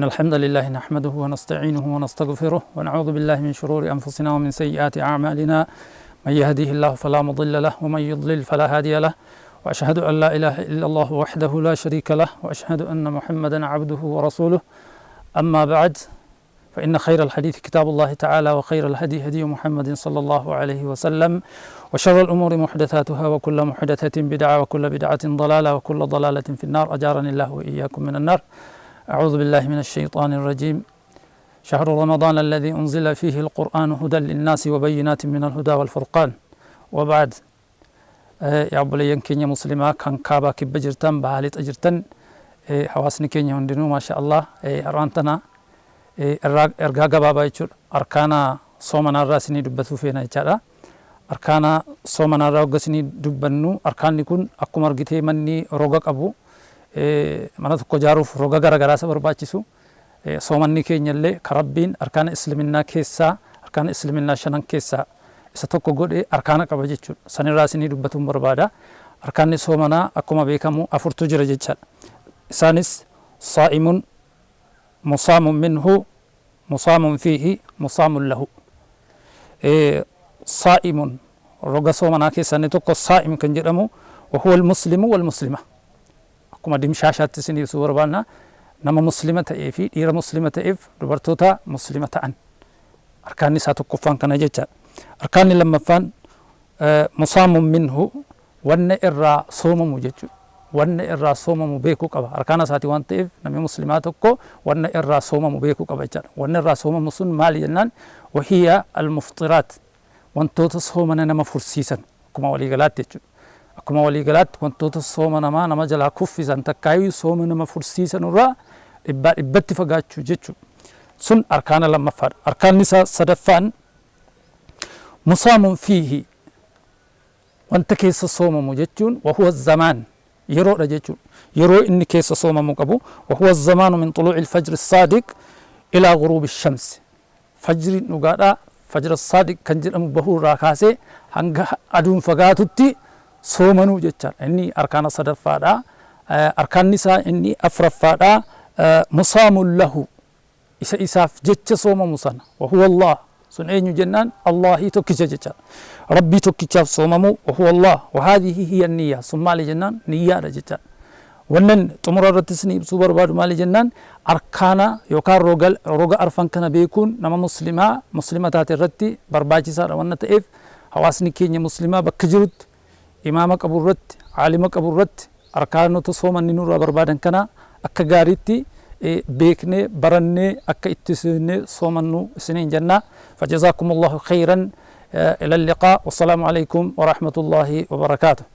إن الحمد لله نحمده ونستعينه ونستغفره ونعوذ بالله من شرور أنفسنا ومن سيئات أعمالنا من يهده الله فلا مضل له ومن يضلل فلا هادي له وأشهد أن لا إله إلا الله وحده لا شريك له وأشهد أن محمدا عبده ورسوله أما بعد فإن خير الحديث كتاب الله تعالى وخير الهدي هدي محمد صلى الله عليه وسلم وشر الأمور محدثاتها وكل محدثة بدعة وكل بدعة ضلالة وكل ضلالة في النار أجارني الله وإياكم من النار. أعوذ بالله من الشيطان الرجيم. شهر رمضان الذي أنزل فيه القرآن هدى للناس وبينات من الهدى والفرقان وبعد. يا أبوليين كينيا مسلمة كان كابا كبا جرتن بحالة أجرتن حواسني كينيا هندنو ما شاء الله أرانتنا ergaa gabaabaa jechuudha. Arkaana soomanaa irraa isinii dubbatu feena jechaadha. Arkaana soomanaa irraa hoggasinii dubbannu arkaanni kun akkuma argitee manni roga qabu mana tokko ijaaruuf roga garaagaraa isa barbaachisu. Soomanni keenya illee karabbiin arkaana islaminaa keessaa arkaana islaminaa shanan keessaa isa tokko godhee arkaana qaba jechuudha. Sanirraa isinii dubbatuun barbaada. Arkaanni soomanaa akkuma beekamu afurtu jira jechaadha. Isaanis saa'imun مصام منه مصام فيه مصام له. صائم رغا صومنا كيساني توكو صائم كان جرمو وهو المسلم والمسلمة كما ديم شاشات سني صور بالنا نما مسلمة في دير مسلمة ربرتوتا مسلمة أن أركان نساء توكفان كان جيتشا أركان لما فان مصام منه ون إرى صوم مججو wanna irraa soomamu beekuu qaba. Arkaana isaati waan ta'eef namni muslimaa tokko wanna irraa soomamu beekuu qaba jechaadha. Wanna irraa soomamu sun maali jennaan wahiya almuftiraat wantoota soomana nama fursiisan akkuma waliigalaatti jechuudha. Akkuma waliigalaatti wantoota sooma namaa nama jalaa kuffisan takkaayyuu sooma nama fursiisan irraa dhibbatti fagaachuu jechuudha. Sun arkaana lammaffaadha. Arkaanni isaa sadaffaan musaamun fiihi wanta keessa soomamu jechuun wahuwa zamaan yeroo dha jechuudha. Yeroo inni keessa soomamu qabu wahuwa zamaanu min xuluuci alfajri saadiq ilaa guruubi shamsi. Fajriin dhugaadha. Fajra saadiq kan jedhamu bahuu irraa kaasee hanga aduun fagaatutti soomanuu jechaadha. Inni arkaana sadaffaadha. Arkaanni isaa inni afraffaadha. Musaamun lahu isa isaaf jecha soomamu sana wahuwa Allah sun eenyu jennaan Allahi tokkicha jechaadha. Rabbii tokkichaaf soomamu wahuwa Allah wahaadihi hiya niyya sun maali jennaan niyyaadha jechaadha. Wannan xumura irratti isin ibsuu barbaadu maali jennaan arkaana yookaan roga arfan kana beekuun nama muslima taate irratti barbaachisaadha waan ta'eef hawaasni keenya muslimaa bakka jirutti imaama qabu irratti aalima qabu irratti arkaanota soomanni nurraa barbaadan kana akka gaariitti beeknee barannee akka itti soomannu isiniin jenna. فجزاكم الله خيرا إلى اللقاء والسلام عليكم ورحمة الله وبركاته.